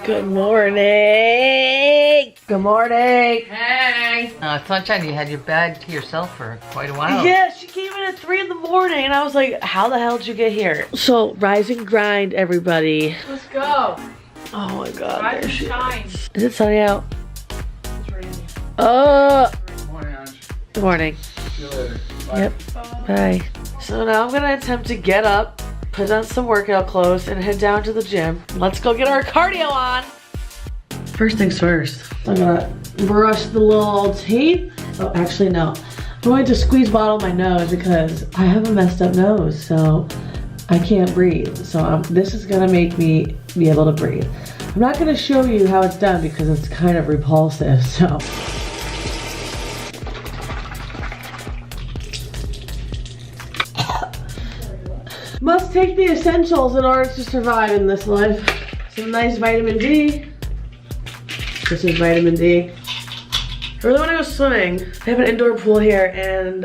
Good morning. Good morning. Hey. Sunshine, you had your bag to yourself for quite a while. Yeah, she came in at 3 in the morning and I was like, how the hell did you get here? So, rise and grind, everybody. Let's go. Oh my God. Rise and shine. Is it sunny out? It's raining. Good Morning, Ange. morning. See you later. Bye. Yep. Bye. So now I'm gonna attempt to get up, put on some workout clothes, and head down to the gym. Let's go get our cardio on. First things first, I'm gonna brush the little teeth. Oh, actually no. I'm going to squeeze bottle my nose because I have a messed up nose, so I can't breathe. So this is gonna make me be able to breathe. I'm not gonna show you how it's done because it's kind of repulsive, so. Must take the essentials in order to survive in this life. Some nice vitamin D. This is vitamin D. I really want to go swimming. I have an indoor pool here and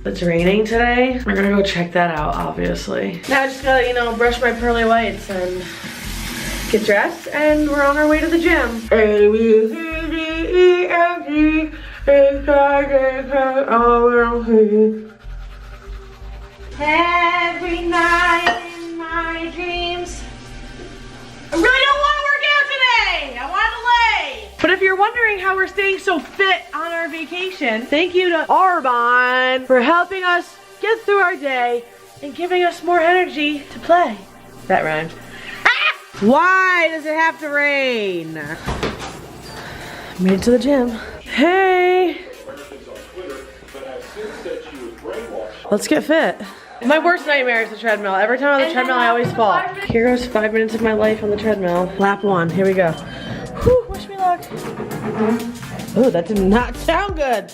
it's raining today. We're gonna go check that out, obviously. Now I just gotta, you know, brush my pearly whites and get dressed and we're on our way to the gym. A, B, C, D, E, F, G, H, I, J, K, L, M, N, O. Every night in my dreams. I really don't want to work out today. I want to lay. But if you're wondering how we're staying so fit on our vacation, thank you to Arbonne for helping us get through our day and giving us more energy to play. That rhymed. Ah! Why does it have to rain? Made it to the gym. Hey. Let's get fit. My worst nightmare is the treadmill. Every time on the treadmill, I always fall. Here goes 5 minutes of my life on the treadmill. Lap 1, here we go. Whew, wish me luck. Oh, that did not sound good.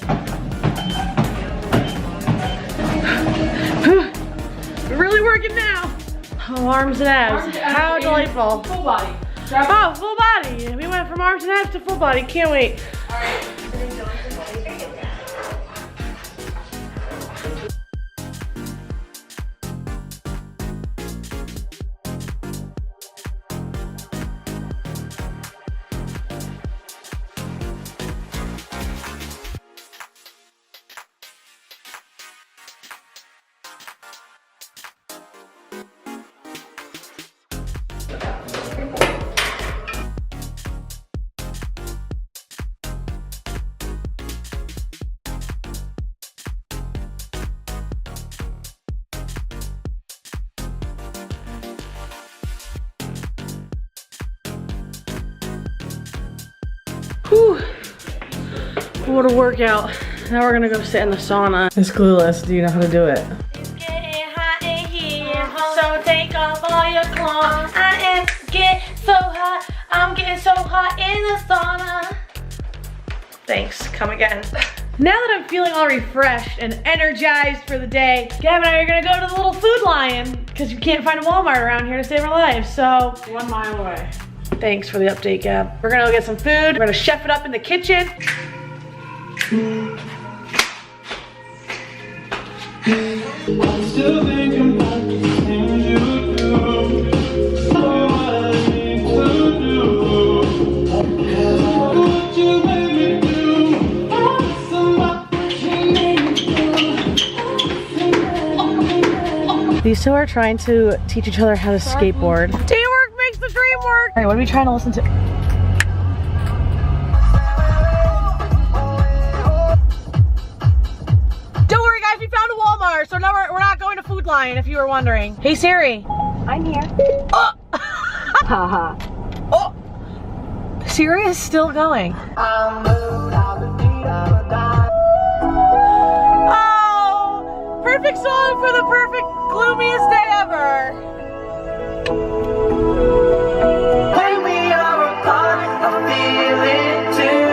We're really working now. Oh, arms and abs. How delightful. Full body. Oh, full body. We went from arms and abs to full body. Can't wait. All right. Whew. What a workout. Now we're gonna go sit in the sauna. It's clueless. Do you know how to do it? It's getting hot in here, so take off all your clothes. I am getting so hot, I'm getting so hot in the sauna. Thanks, come again. Now that I'm feeling all refreshed and energized for the day, Gab and I are gonna go to the little Food Lion because you can't find a Walmart around here to save our lives, so. 1 mile away. Thanks for the update, Gab. We're gonna go get some food. We're gonna chef it up in the kitchen. Still thinking about the things you do. What I need to do. What you made me do. These two are trying to teach each other how to skateboard. Teamwork makes the dream work. All right, what are we trying to listen to? Don't worry, guys, we found a Walmart, so now we're not going to Food Lion, if you were wondering. Hey, Siri. I'm here. Haha. Oh! Siri is still going. Oh! Perfect song for the perfect gloomiest day ever. When we are apart, I feel it too.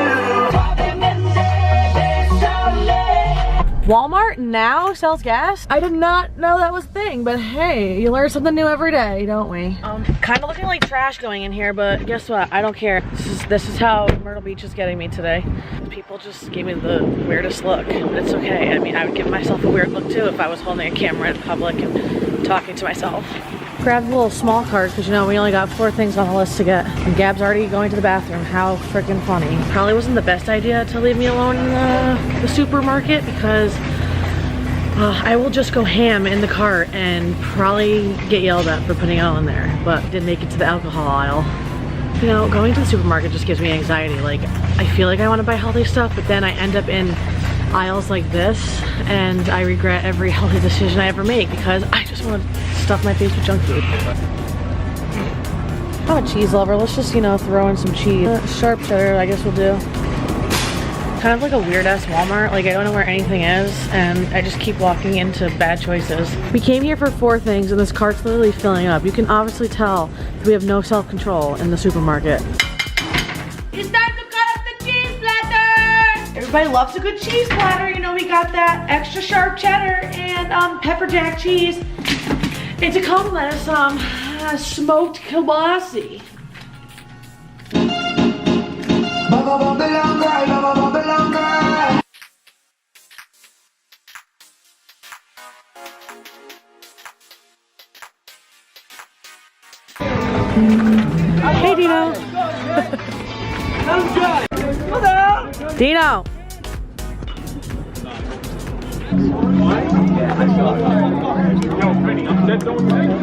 Walmart now sells gas? I did not know that was a thing, but hey, you learn something new every day, don't we? Kind of looking like trash going in here, but guess what? I don't care. This is how Myrtle Beach is getting me today. People just gave me the weirdest look, but it's okay. I mean, I would give myself a weird look too if I was holding a camera in public and talking to myself. Grabbed a little small cart because, you know, we only got 4 things on the list to get. And Gab's already going to the bathroom. How freaking funny. Probably wasn't the best idea to leave me alone in the supermarket because I will just go ham in the cart and probably get yelled at for putting it all in there. But didn't make it to the alcohol aisle. You know, going to the supermarket just gives me anxiety. Like, I feel like I want to buy healthy stuff, but then I end up in aisles like this and I regret every healthy decision I ever make because I just want to stuff my face with junk food. I'm a cheese lover. Let's just, you know, throw in some cheese. Sharp cheddar, I guess we'll do. Kind of like a weird ass Walmart. Like, I don't know where anything is and I just keep walking into bad choices. We came here for 4 things and this cart's literally filling up. You can obviously tell that we have no self-control in the supermarket. It's time to cut up the cheese platter! Everybody loves a good cheese platter. You know, we got that extra sharp cheddar and pepper jack cheese. And to complement us, smoked kielbasa. Hey, Dino. Dino. Yo, Penny, I'm dead. Don't take it.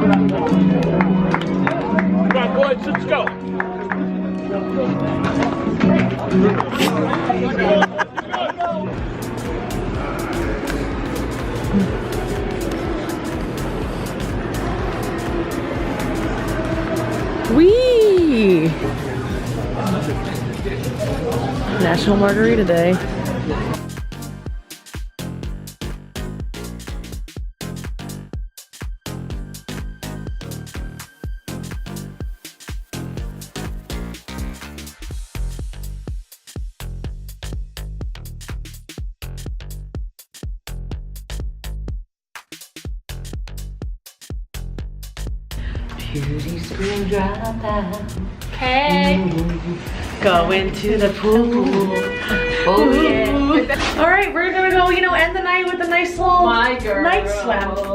Come on, boys, let's go. Wee! National Margarita Day. Beauty school dropout. Hey! Go into the pool. Oh yeah. All right, we're gonna go, you know, end the night with a nice little My girl. night swim.